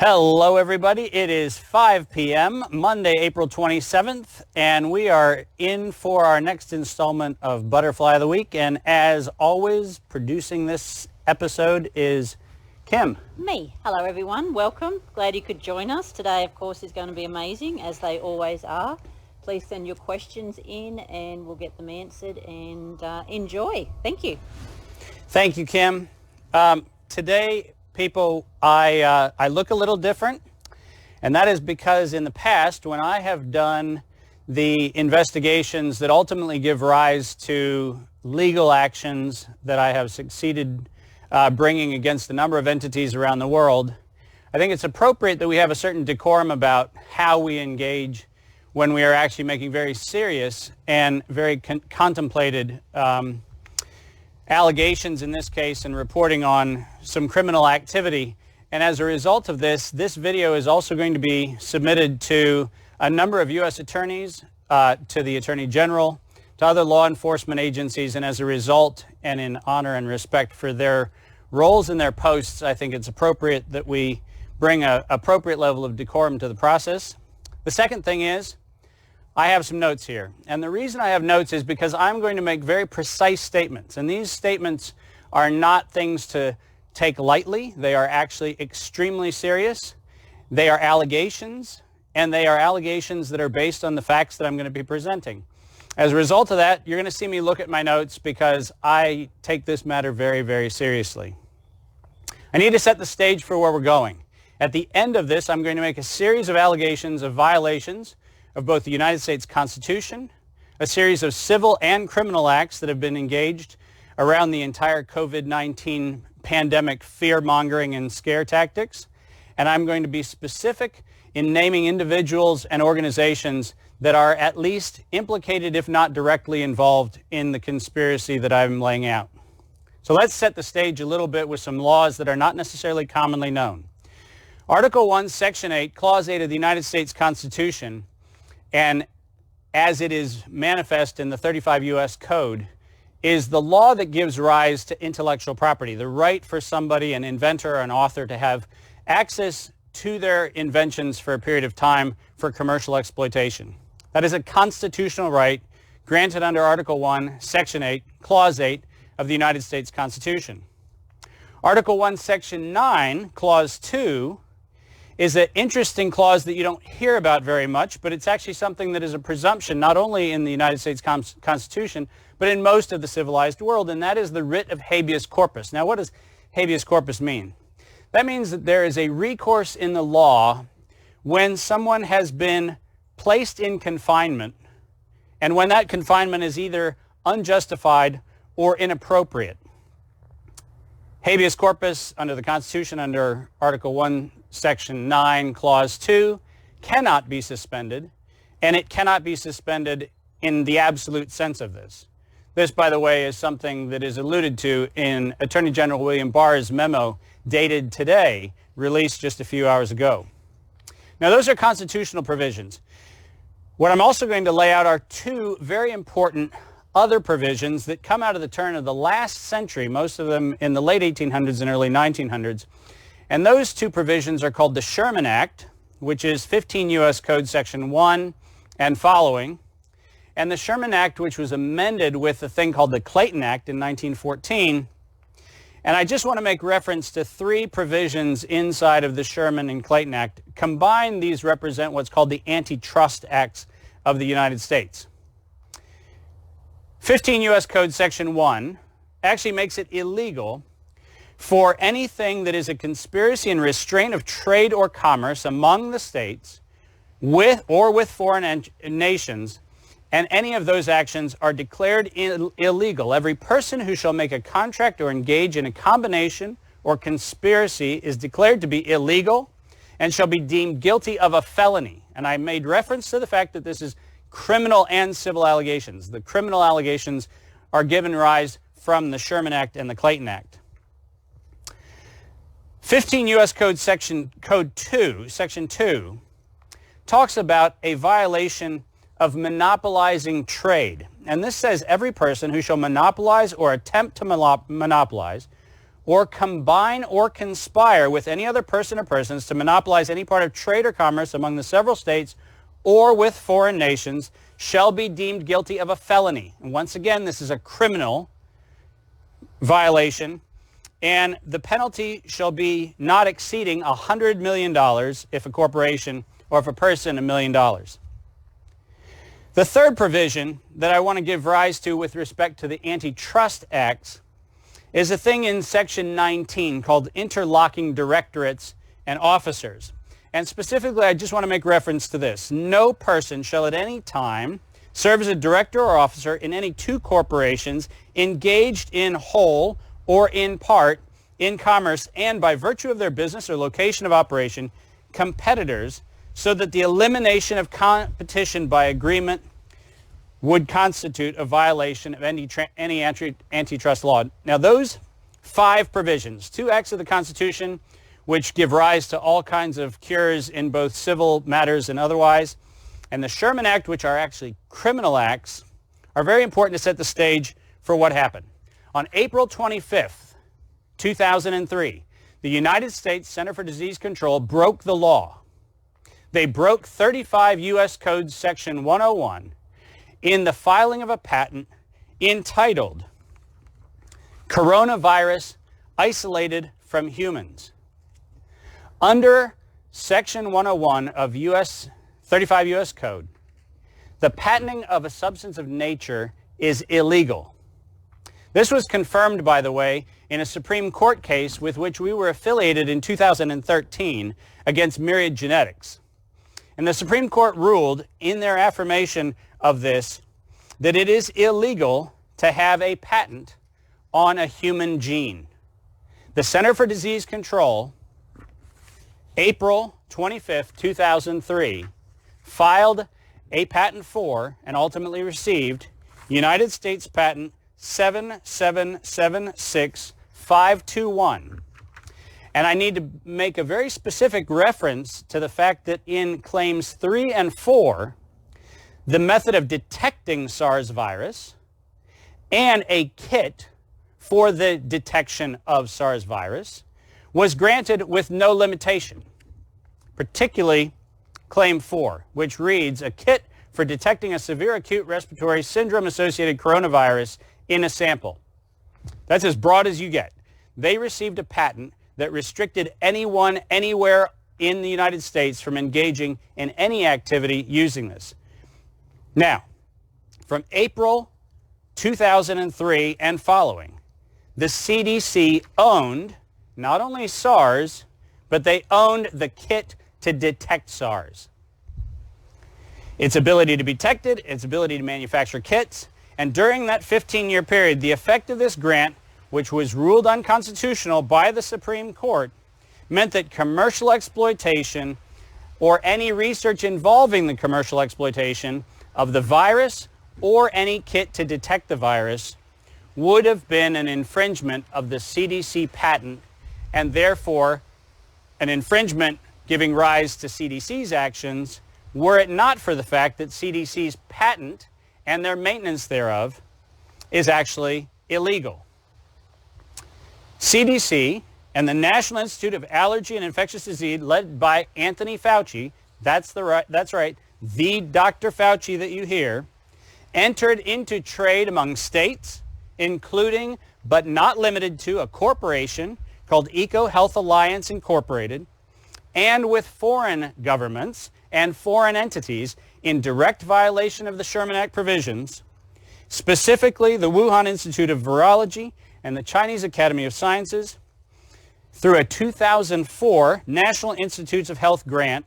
Hello everybody, it is 5 p.m. Monday, April 27th, and we are in for our next installment of Butterfly of the Week, and as always, producing this episode is Kim. Me. Hello everyone, welcome. Glad you could join us. Today, of course, is going to be amazing, as they always are. Please send your questions in and we'll get them answered, and enjoy. Thank you. Thank you, Kim. Today, people, I look a little different, and that is because in the past, when I have done the investigations that ultimately give rise to legal actions that I have succeeded bringing against a number of entities around the world, I think it's appropriate that we have a certain decorum about how we engage when we are actually making very serious and very contemplated allegations in this case and reporting on some criminal activity. And as a result of this video is also going to be submitted to a number of U.S. attorneys, to the Attorney General, to other law enforcement agencies, and as a result, and in honor and respect for their roles and their posts, I think it's appropriate that we bring an appropriate level of decorum to the process. The second thing is, I have some notes here, and the reason I have notes is because I'm going to make very precise statements, and these statements are not things to take lightly. They are actually extremely serious. They are allegations, and they are allegations that are based on the facts that I'm going to be presenting. As a result of that, you're going to see me look at my notes because I take this matter very, very seriously. I need to set the stage for where we're going. At the end of this, I'm going to make a series of allegations of violations of both the United States Constitution, a series of civil and criminal acts that have been engaged around the entire COVID-19 pandemic fear-mongering and scare tactics. And I'm going to be specific in naming individuals and organizations that are at least implicated, if not directly involved, in the conspiracy that I'm laying out. So let's set the stage a little bit with some laws that are not necessarily commonly known. Article 1, Section 8, Clause 8 of the United States Constitution, and as it is manifest in the 35 U.S. Code, is the law that gives rise to intellectual property, the right for somebody, an inventor or an author, to have access to their inventions for a period of time for commercial exploitation. That is a constitutional right granted under Article 1, Section 8, Clause 8 of the United States Constitution. Article 1, Section 9, Clause 2, is an interesting clause that you don't hear about very much, but it's actually something that is a presumption not only in the United States Constitution, but in most of the civilized world, and that is the writ of habeas corpus. Now, what does habeas corpus mean? That means that there is a recourse in the law when someone has been placed in confinement, and when that confinement is either unjustified or inappropriate. Habeas corpus under the Constitution, under Article 1, Section 9, Clause 2, cannot be suspended, and it cannot be suspended in the absolute sense of this. This, by the way, is something that is alluded to in Attorney General William Barr's memo dated today, released just a few hours ago. Now, those are constitutional provisions. What I'm also going to lay out are two very important other provisions that come out of the turn of the last century, most of them in the late 1800s and early 1900s. And those two provisions are called the Sherman Act, which is 15 U.S. Code Section 1 and following, and the Sherman Act, which was amended with a thing called the Clayton Act in 1914. And I just want to make reference to three provisions inside of the Sherman and Clayton Act. Combined, these represent what's called the Antitrust Acts of the United States. 15 U.S. Code Section 1 actually makes it illegal for anything that is a conspiracy and restraint of trade or commerce among the states with foreign nations, and any of those actions are declared illegal. Every person who shall make a contract or engage in a combination or conspiracy is declared to be illegal and shall be deemed guilty of a felony. And I made reference to the fact that this is criminal and civil allegations. The criminal allegations are given rise from the Sherman Act and the Clayton Act. 15 U.S. Code Section 2 talks about a violation of monopolizing trade. And this says every person who shall monopolize or attempt to monopolize or combine or conspire with any other person or persons to monopolize any part of trade or commerce among the several states or with foreign nations shall be deemed guilty of a felony. And once again, this is a criminal violation, and the penalty shall be not exceeding $100 million if a corporation or if a person $1 million. The third provision that I want to give rise to with respect to the Antitrust Acts is a thing in Section 19 called interlocking directorates and officers. And specifically, I just want to make reference to this. No person shall at any time serve as a director or officer in any two corporations engaged in whole or in part in commerce and by virtue of their business or location of operation, competitors, so that the elimination of competition by agreement would constitute a violation of any antitrust law. Now, those 5 provisions, 2 acts of the Constitution, which give rise to all kinds of cures in both civil matters and otherwise, and the Sherman Act, which are actually criminal acts, are very important to set the stage for what happened. On April 25th, 2003, the United States Center for Disease Control broke the law. They broke 35 U.S. Code Section 101 in the filing of a patent entitled Coronavirus Isolated from Humans. Under Section 101 of 35 U.S. Code, the patenting of a substance of nature is illegal. This was confirmed, by the way, in a Supreme Court case with which we were affiliated in 2013 against Myriad Genetics. And the Supreme Court ruled in their affirmation of this that it is illegal to have a patent on a human gene. The Center for Disease Control, April 25th, 2003, filed a patent for and ultimately received United States Patent 7776521. And I need to make a very specific reference to the fact that in claims 3 and 4, the method of detecting SARS virus and a kit for the detection of SARS virus was granted with no limitation, particularly Claim 4, which reads, a kit for detecting a severe acute respiratory syndrome-associated coronavirus in a sample. That's as broad as you get. They received a patent that restricted anyone, anywhere in the United States from engaging in any activity using this. Now, from April 2003 and following, the CDC owned not only SARS, but they owned the kit to detect SARS. Its ability to be detected, its ability to manufacture kits, and during that 15-year period, the effect of this grant, which was ruled unconstitutional by the Supreme Court, meant that commercial exploitation or any research involving the commercial exploitation of the virus or any kit to detect the virus would have been an infringement of the CDC patent and therefore an infringement giving rise to CDC's actions were it not for the fact that CDC's patent and their maintenance thereof is actually illegal. CDC and the National Institute of Allergy and Infectious Disease, led by Anthony Fauci, that's right, the Dr. Fauci that you hear, entered into trade among states, including but not limited to a corporation called Eco Health Alliance Incorporated, and with foreign governments and foreign entities in direct violation of the Sherman Act provisions, specifically the Wuhan Institute of Virology and the Chinese Academy of Sciences, through a 2004 National Institutes of Health grant,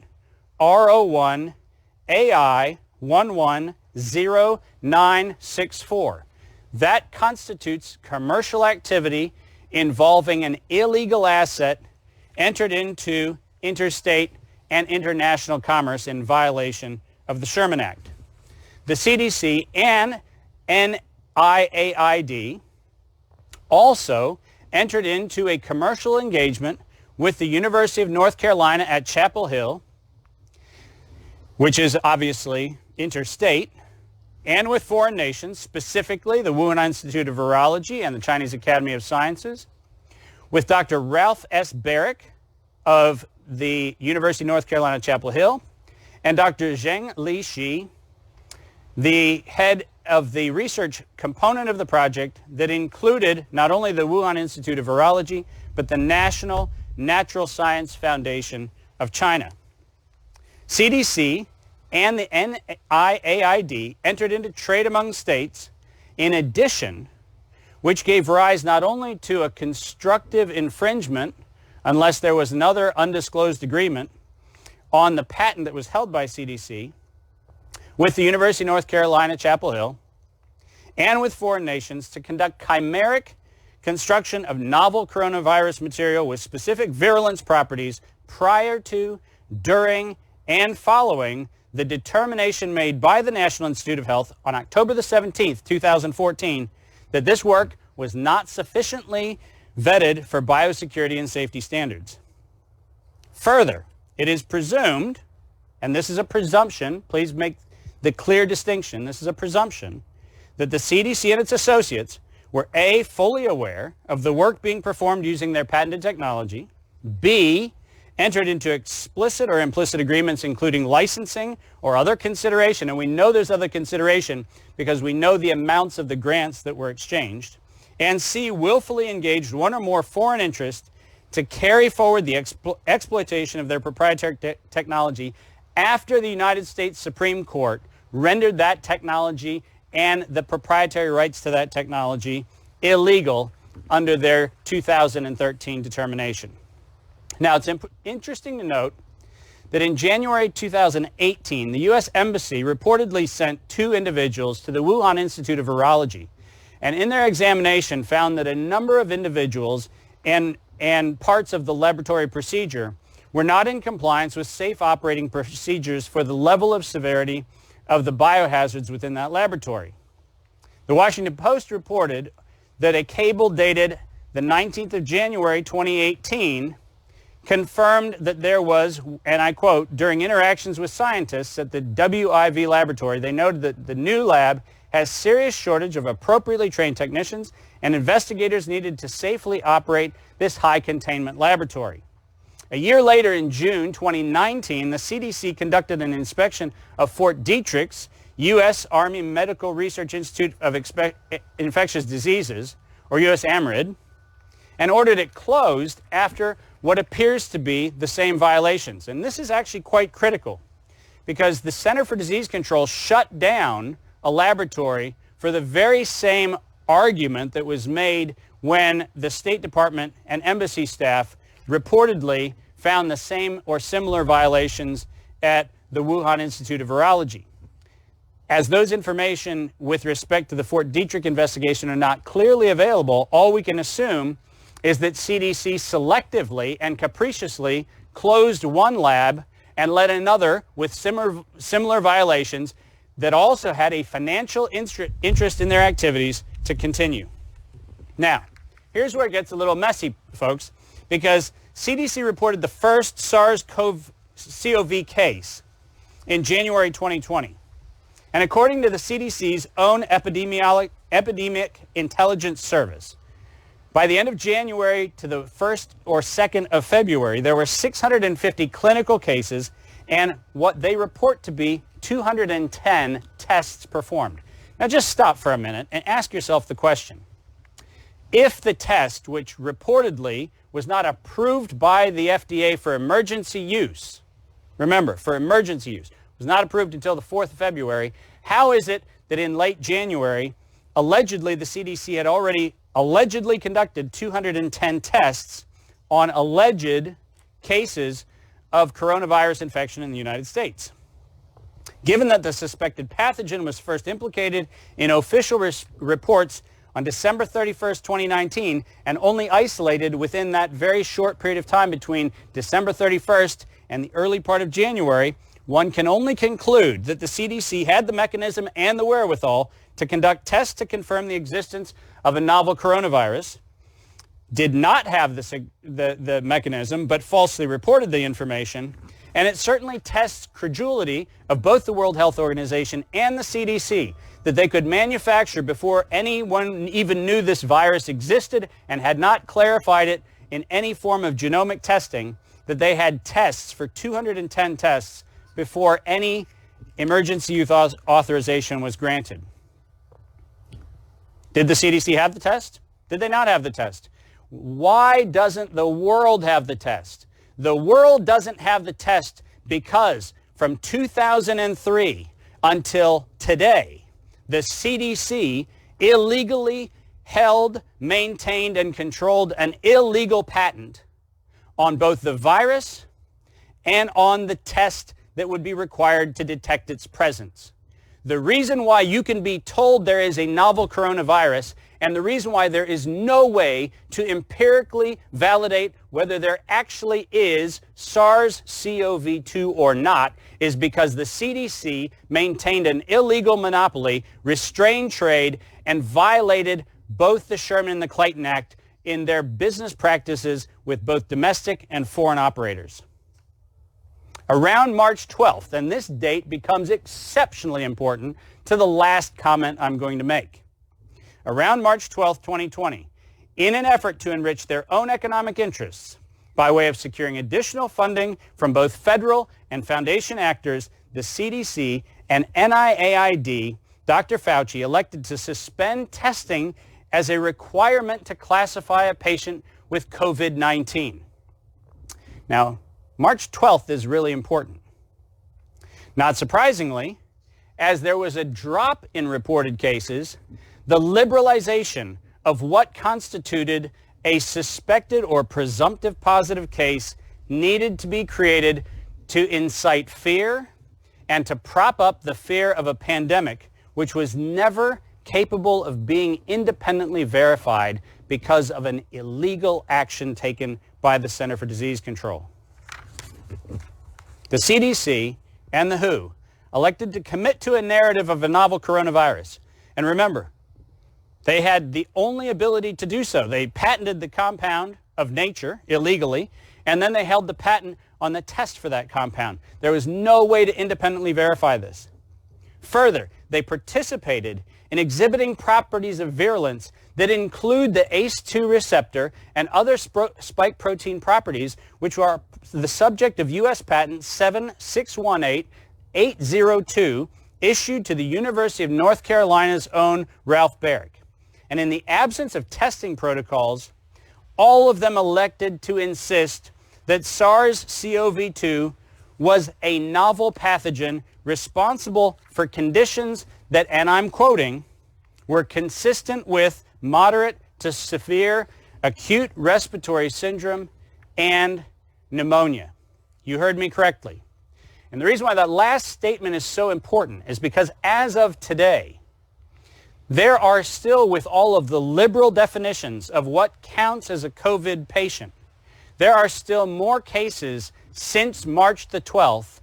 R01 AI 110964. That constitutes commercial activity involving an illegal asset entered into interstate and international commerce in violation of the Sherman Act. The CDC and NIAID also entered into a commercial engagement with the University of North Carolina at Chapel Hill, which is obviously interstate, and with foreign nations, specifically the Wuhan Institute of Virology and the Chinese Academy of Sciences, with Dr. Ralph S. Barrick of the University of North Carolina, Chapel Hill, and Dr. Zheng Li Shi, the head of the research component of the project that included not only the Wuhan Institute of Virology, but the National Natural Science Foundation of China. CDC and the NIAID entered into trade among states in addition, which gave rise not only to a constructive infringement, unless there was another undisclosed agreement, on the patent that was held by CDC, with the University of North Carolina, Chapel Hill, and with foreign nations to conduct chimeric construction of novel coronavirus material with specific virulence properties prior to, during, and following the determination made by the National Institute of Health on October the 17th, 2014, that this work was not sufficiently vetted for biosecurity and safety standards. Further, it is presumed, and this is a presumption, please make the clear distinction, this is a presumption, that the CDC and its associates were A, fully aware of the work being performed using their patented technology, B, entered into explicit or implicit agreements including licensing or other consideration, and we know there's other consideration because we know the amounts of the grants that were exchanged, and C, willfully engaged one or more foreign interests to carry forward the exploitation of their proprietary technology after the United States Supreme Court rendered that technology and the proprietary rights to that technology illegal under their 2013 determination. Now, it's interesting to note that in January 2018, the U.S. Embassy reportedly sent 2 individuals to the Wuhan Institute of Virology, and in their examination found that a number of individuals and parts of the laboratory procedure were not in compliance with safe operating procedures for the level of severity of the biohazards within that laboratory. The Washington Post reported that a cable dated the 19th of January 2018 confirmed that there was, and I quote, during interactions with scientists at the WIV laboratory, they noted that the new lab has serious shortage of appropriately trained technicians and investigators needed to safely operate this high containment laboratory. A year later, in June 2019, the CDC conducted an inspection of Fort Detrick's U.S. Army Medical Research Institute of Infectious Diseases, or USAMRID, and ordered it closed after what appears to be the same violations. And this is actually quite critical because the Center for Disease Control shut down a laboratory for the very same argument that was made when the State Department and embassy staff reportedly found the same or similar violations at the Wuhan Institute of Virology. As those information with respect to the Fort Detrick investigation are not clearly available, all we can assume is that CDC selectively and capriciously closed one lab and let another with similar violations that also had a financial interest in their activities to continue. Now, here's where it gets a little messy, folks, because CDC reported the first SARS-CoV case in January 2020. And according to the CDC's own Epidemic Intelligence Service, by the end of January to the 1st or 2nd of February, there were 650 clinical cases and what they report to be 210 tests performed. Now just stop for a minute and ask yourself the question. If the test, which reportedly was not approved by the FDA for emergency use, remember, for emergency use, was not approved until the 4th of February, how is it that in late January, allegedly the CDC had already allegedly conducted 210 tests on alleged cases of coronavirus infection in the United States? Given that the suspected pathogen was first implicated in official reports on December 31st, 2019, and only isolated within that very short period of time between December 31st and the early part of January, one can only conclude that the CDC had the mechanism and the wherewithal to conduct tests to confirm the existence of a novel coronavirus, did not have the mechanism, but falsely reported the information, and it certainly tests credulity of both the World Health Organization and the CDC that they could manufacture before anyone even knew this virus existed and had not clarified it in any form of genomic testing that they had tests for 210 tests before any emergency use authorization was granted. Did the CDC have the test? Did they not have the test? Why doesn't the world have the test? The world doesn't have the test because from 2003 until today, the CDC illegally held, maintained, and controlled an illegal patent on both the virus and on the test that would be required to detect its presence. The reason why you can be told there is a novel coronavirus and the reason why there is no way to empirically validate whether there actually is SARS-CoV-2 or not is because the CDC maintained an illegal monopoly, restrained trade, and violated both the Sherman and the Clayton Act in their business practices with both domestic and foreign operators. Around March 12th, and this date becomes exceptionally important to the last comment I'm going to make. Around March 12th, 2020, in an effort to enrich their own economic interests by way of securing additional funding from both federal and foundation actors, the CDC and NIAID, Dr. Fauci elected to suspend testing as a requirement to classify a patient with COVID-19. Now, March 12th is really important. Not surprisingly, as there was a drop in reported cases, the liberalization of what constituted a suspected or presumptive positive case needed to be created to incite fear and to prop up the fear of a pandemic, which was never capable of being independently verified because of an illegal action taken by the Center for Disease Control. The CDC and the WHO elected to commit to a narrative of a novel coronavirus. And remember, they had the only ability to do so. They patented the compound of nature illegally, and then they held the patent on the test for that compound. There was no way to independently verify this. Further, they participated in exhibiting properties of virulence that include the ACE2 receptor and other spike protein properties, which are the subject of U.S. Patent 7618802, issued to the University of North Carolina's own Ralph Barrick. And in the absence of testing protocols, all of them elected to insist that SARS-CoV-2 was a novel pathogen responsible for conditions that, and I'm quoting, were consistent with moderate to severe acute respiratory syndrome and pneumonia. You heard me correctly. And the reason why that last statement is so important is because as of today, there are still, with all of the liberal definitions of what counts as a COVID patient, there are still more cases since March the 12th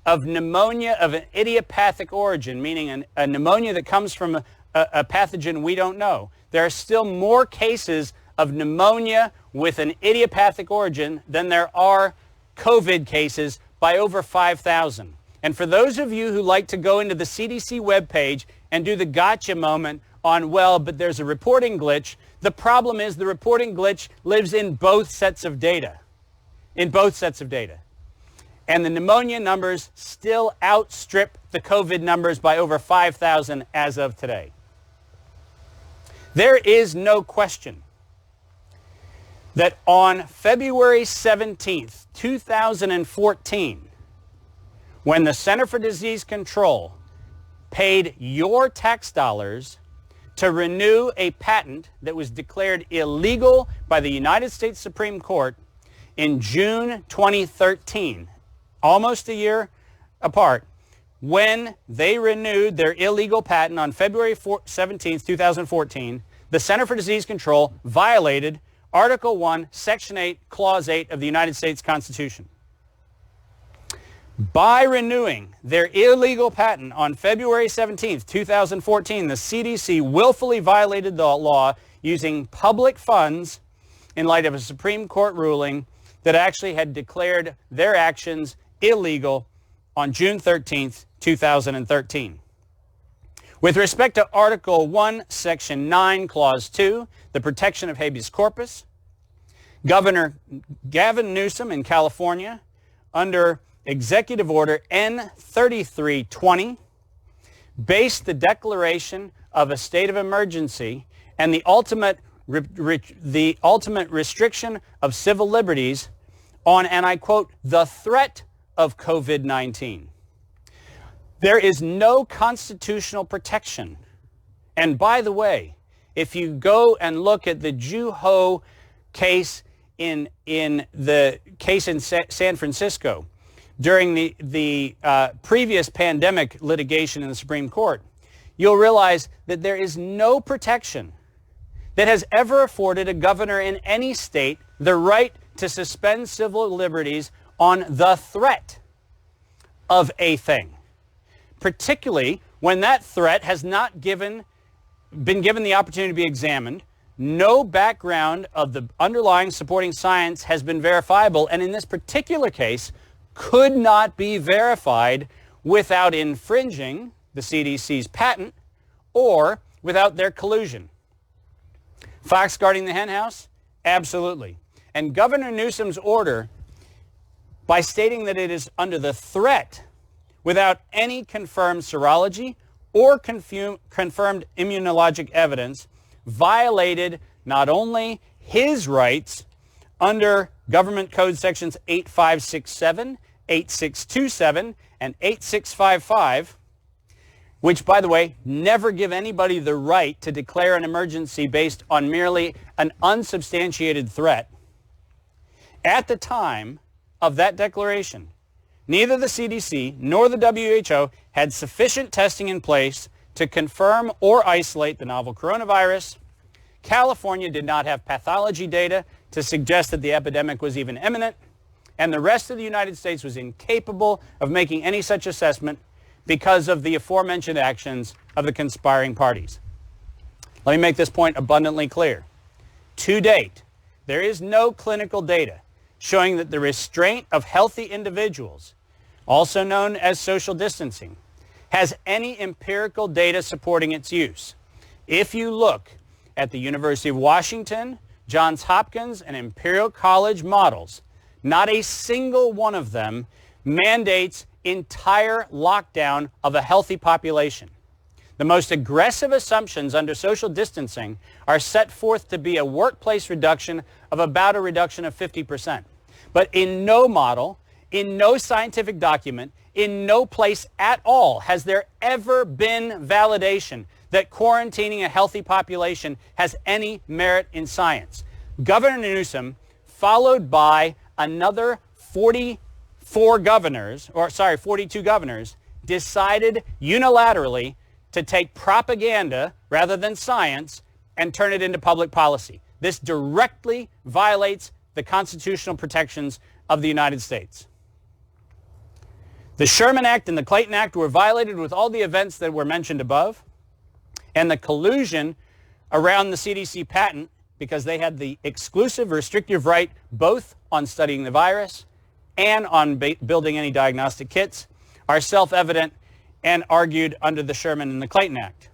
of pneumonia of an idiopathic origin, meaning a pneumonia that comes from a pathogen we don't know. There are still more cases of pneumonia with an idiopathic origin than there are COVID cases by over 5,000. And for those of you who like to go into the CDC webpage and do the gotcha moment on, well, but there's a reporting glitch, the problem is the reporting glitch lives in both sets of data. In both sets of data. And the pneumonia numbers still outstrip the COVID numbers by over 5,000 as of today. There is no question that on February 17th, 2014, when the Center for Disease Control paid your tax dollars to renew a patent that was declared illegal by the United States Supreme Court in June 2013, almost a year apart, when they renewed their illegal patent on February 17th, 2014, the Center for Disease Control violated Article 1, Section 8, Clause 8 of the United States Constitution. By renewing their illegal patent on February 17th, 2014, the CDC willfully violated the law using public funds in light of a Supreme Court ruling that actually had declared their actions illegal on June 13th, 2013. With respect to Article 1, Section 9, Clause 2, the protection of habeas corpus, Governor Gavin Newsom in California, under Executive Order N3320, based the declaration of a state of emergency and the ultimate restriction of civil liberties on, and I quote, the threat of COVID-19. There is no constitutional protection. And by the way, if you go and look at the Ju-Ho case in the case in San Francisco during the previous pandemic litigation in the Supreme Court, you'll realize that there is no protection that has ever afforded a governor in any state the right to suspend civil liberties on the threat of a thing, particularly when that threat has not been given the opportunity to be examined. No background of the underlying supporting science has been verifiable, and in this particular case, could not be verified without infringing the CDC's patent or without their collusion. Fox guarding the henhouse? Absolutely. And Governor Newsom's order, by stating that it is under the threat without any confirmed serology or confirmed immunologic evidence, violated not only his rights under Government Code Sections 8567, 8627, and 8655, which, by the way, never give anybody the right to declare an emergency based on merely an unsubstantiated threat. At the time of that declaration, neither the CDC nor the WHO had sufficient testing in place to confirm or isolate the novel coronavirus. California did not have pathology data to suggest that the epidemic was even imminent, and the rest of the United States was incapable of making any such assessment because of the aforementioned actions of the conspiring parties. Let me make this point abundantly clear. To date, there is no clinical data showing that the restraint of healthy individuals, also known as social distancing, has any empirical data supporting its use. If you look at the University of Washington, Johns Hopkins, and Imperial College models, not a single one of them mandates entire lockdown of a healthy population. The most aggressive assumptions under social distancing are set forth to be a workplace reduction of about a reduction of 50%. But in no model, in no scientific document, in no place at all has there ever been validation that quarantining a healthy population has any merit in science. Governor Newsom, followed by another 42 governors, decided unilaterally to take propaganda rather than science and turn it into public policy. This directly violates the constitutional protections of the United States. The Sherman Act and the Clayton Act were violated with all the events that were mentioned above, and the collusion around the CDC patent, because they had the exclusive restrictive right both on studying the virus and on building any diagnostic kits, are self-evident and argued under the Sherman and the Clayton Act.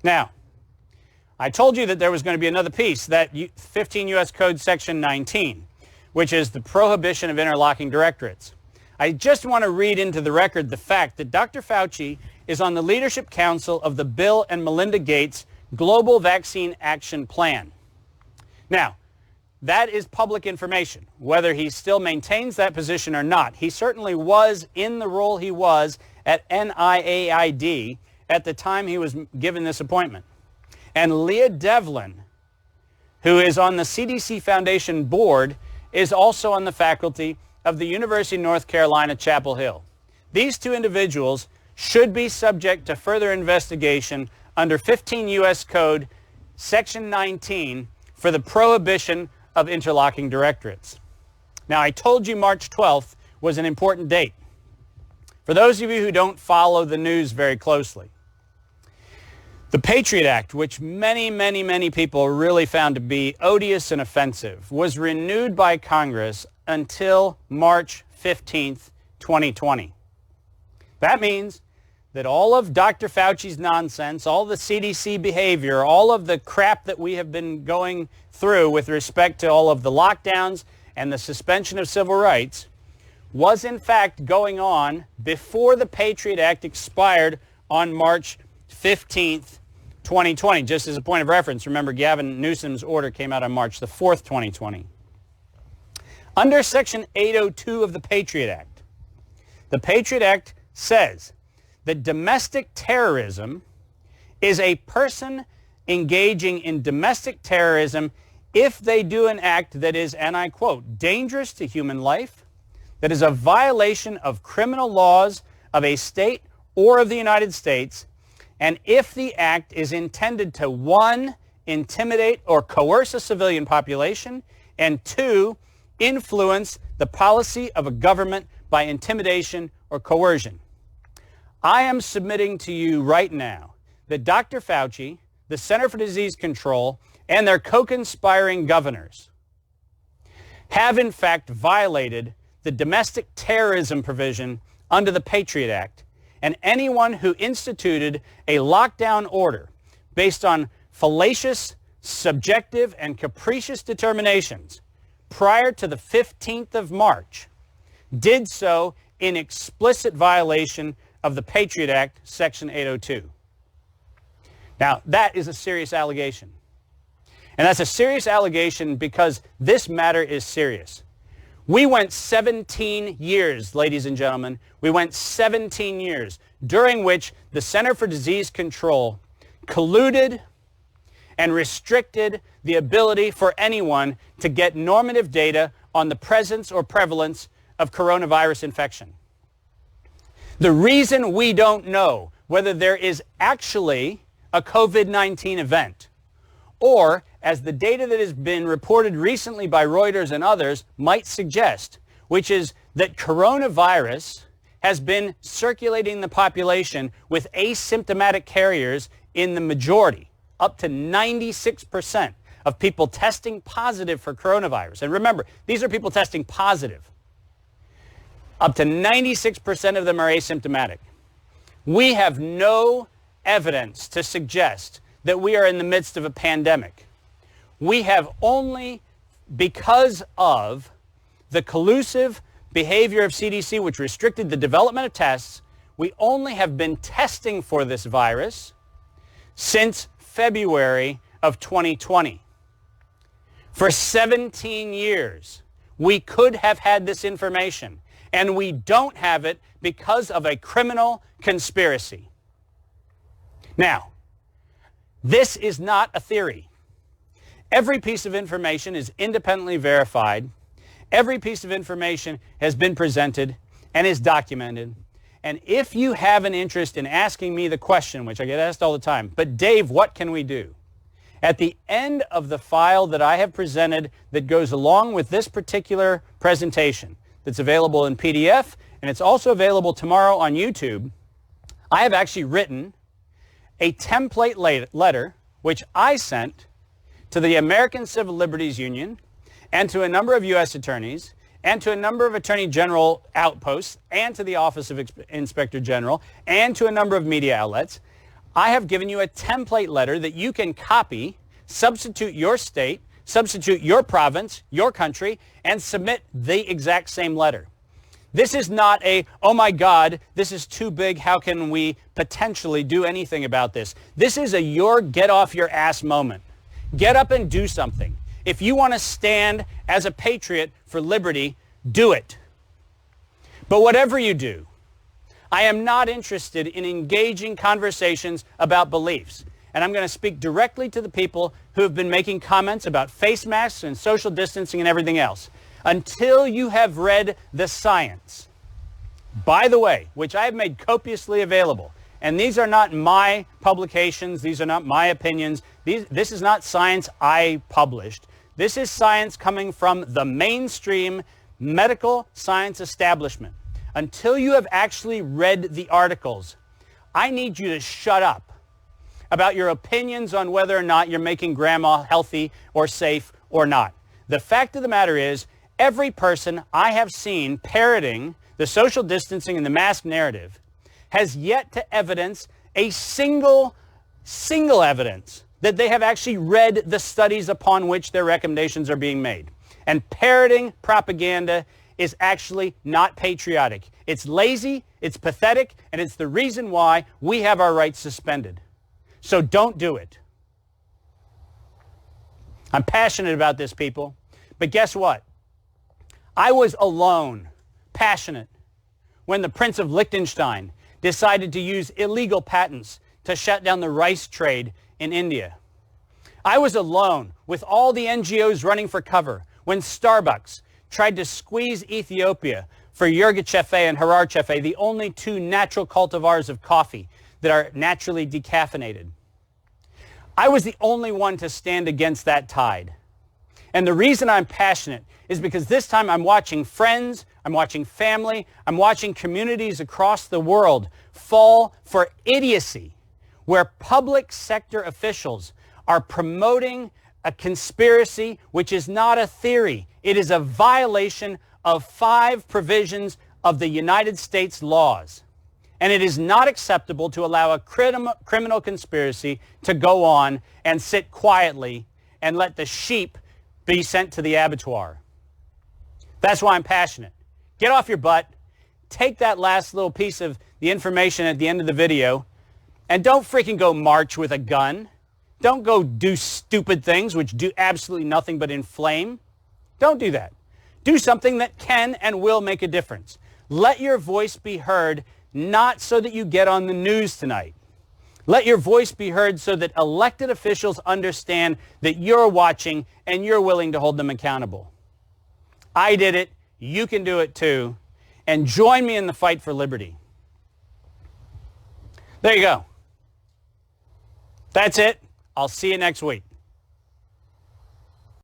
Now, I told you that there was going to be another piece, that 15 U.S. Code Section 19, which is the prohibition of interlocking directorates. I just want to read into the record the fact that Dr. Fauci is on the Leadership Council of the Bill and Melinda Gates Global Vaccine Action Plan. Now, that is public information. Whether he still maintains that position or not, he certainly was in the role he was at NIAID at the time he was given this appointment. And Leah Devlin, who is on the CDC Foundation board, is also on the faculty of the University of North Carolina, Chapel Hill. These two individuals should be subject to further investigation under 15 U.S. Code Section 19 for the prohibition of interlocking directorates. Now, I told you March 12th was an important date. For those of you who don't follow the news very closely, the Patriot Act, which many people really found to be odious and offensive, was renewed by Congress until March 15th, 2020. That means that all of Dr. Fauci's nonsense, all the CDC behavior, all of the crap that we have been going through with respect to all of the lockdowns and the suspension of civil rights was in fact going on before the Patriot Act expired on March 15th, 2020. Just as a point of reference, remember Gavin Newsom's order came out on March the 4th, 2020. Under Section 802 of the Patriot Act, the Patriot Act says that domestic terrorism is a person engaging in domestic terrorism if they do an act that is, and I quote, dangerous to human life, that is a violation of criminal laws of a state or of the United States, and if the act is intended to, 1, intimidate or coerce a civilian population, and 2, influence the policy of a government by intimidation or coercion. I am submitting to you right now that Dr. Fauci, the Center for Disease Control, and their co-conspiring governors have in fact violated the domestic terrorism provision under the Patriot Act, and anyone who instituted a lockdown order based on fallacious, subjective, and capricious determinations prior to the 15th of March did so in explicit violation of the Patriot Act, Section 802. Now, that is a serious allegation. And that's a serious allegation because this matter is serious. We went 17 years, ladies and gentlemen. We went 17 years during which the Center for Disease Control colluded and restricted the ability for anyone to get normative data on the presence or prevalence of coronavirus infection. The reason we don't know whether there is actually a COVID-19 event, or as the data that has been reported recently by Reuters and others might suggest, which is that coronavirus has been circulating in the population with asymptomatic carriers in the majority, up to 96% of people testing positive for coronavirus. And remember, these are people testing positive. Up to 96% of them are asymptomatic. We have no evidence to suggest that we are in the midst of a pandemic. We have only, because of the collusive behavior of CDC, which restricted the development of tests, we only have been testing for this virus since February of 2020. For 17 years, we could have had this information, and we don't have it because of a criminal conspiracy. Now, this is not a theory. Every piece of information is independently verified. Every piece of information has been presented and is documented. And if you have an interest in asking me the question, which I get asked all the time, but Dave, what can we do? At the end of the file that I have presented that goes along with this particular presentation, that's available in PDF, and it's also available tomorrow on YouTube, I have actually written a template letter which I sent to the American Civil Liberties Union and to a number of U.S. attorneys and to a number of Attorney General outposts and to the Office of Inspector General and to a number of media outlets. I have given you a template letter that you can copy, substitute your state, substitute your province, your country, and submit the exact same letter. This is not a, oh my God, this is too big, how can we potentially do anything about this? This is a your get off your ass moment. Get up and do something. If you want to stand as a patriot for liberty, do it. But whatever you do, I am not interested in engaging conversations about beliefs. And I'm going to speak directly to the people who have been making comments about face masks and social distancing and everything else. Until you have read the science, by the way, which I have made copiously available, and these are not my publications, these are not my opinions, this is not science I published. This is science coming from the mainstream medical science establishment. Until you have actually read the articles, I need you to shut up about your opinions on whether or not you're making grandma healthy or safe or not. The fact of the matter is, every person I have seen parroting the social distancing and the mask narrative has yet to evidence a single evidence that they have actually read the studies upon which their recommendations are being made. And parroting propaganda is actually not patriotic. It's lazy, it's pathetic, and it's the reason why we have our rights suspended. So don't do it. I'm passionate about this, people. But guess what? I was alone, passionate, when the Prince of Liechtenstein decided to use illegal patents to shut down the rice trade in India. I was alone with all the NGOs running for cover when Starbucks tried to squeeze Ethiopia for Yirgacheffe and Hararcheffe, the only two natural cultivars of coffee that are naturally decaffeinated. I was the only one to stand against that tide. And the reason I'm passionate is because this time I'm watching friends, I'm watching family, I'm watching communities across the world fall for idiocy, where public sector officials are promoting a conspiracy which is not a theory. It is a violation of 5 provisions of the United States laws. And it is not acceptable to allow a criminal conspiracy to go on and sit quietly and let the sheep be sent to the abattoir. That's why I'm passionate. Get off your butt, take that last little piece of the information at the end of the video, and don't freaking go march with a gun. Don't go do stupid things which do absolutely nothing but inflame. Don't do that. Do something that can and will make a difference. Let your voice be heard, not so that you get on the news tonight. Let your voice be heard so that elected officials understand that you're watching and you're willing to hold them accountable. I did it. You can do it too. And join me in the fight for liberty. There you go. That's it. I'll see you next week.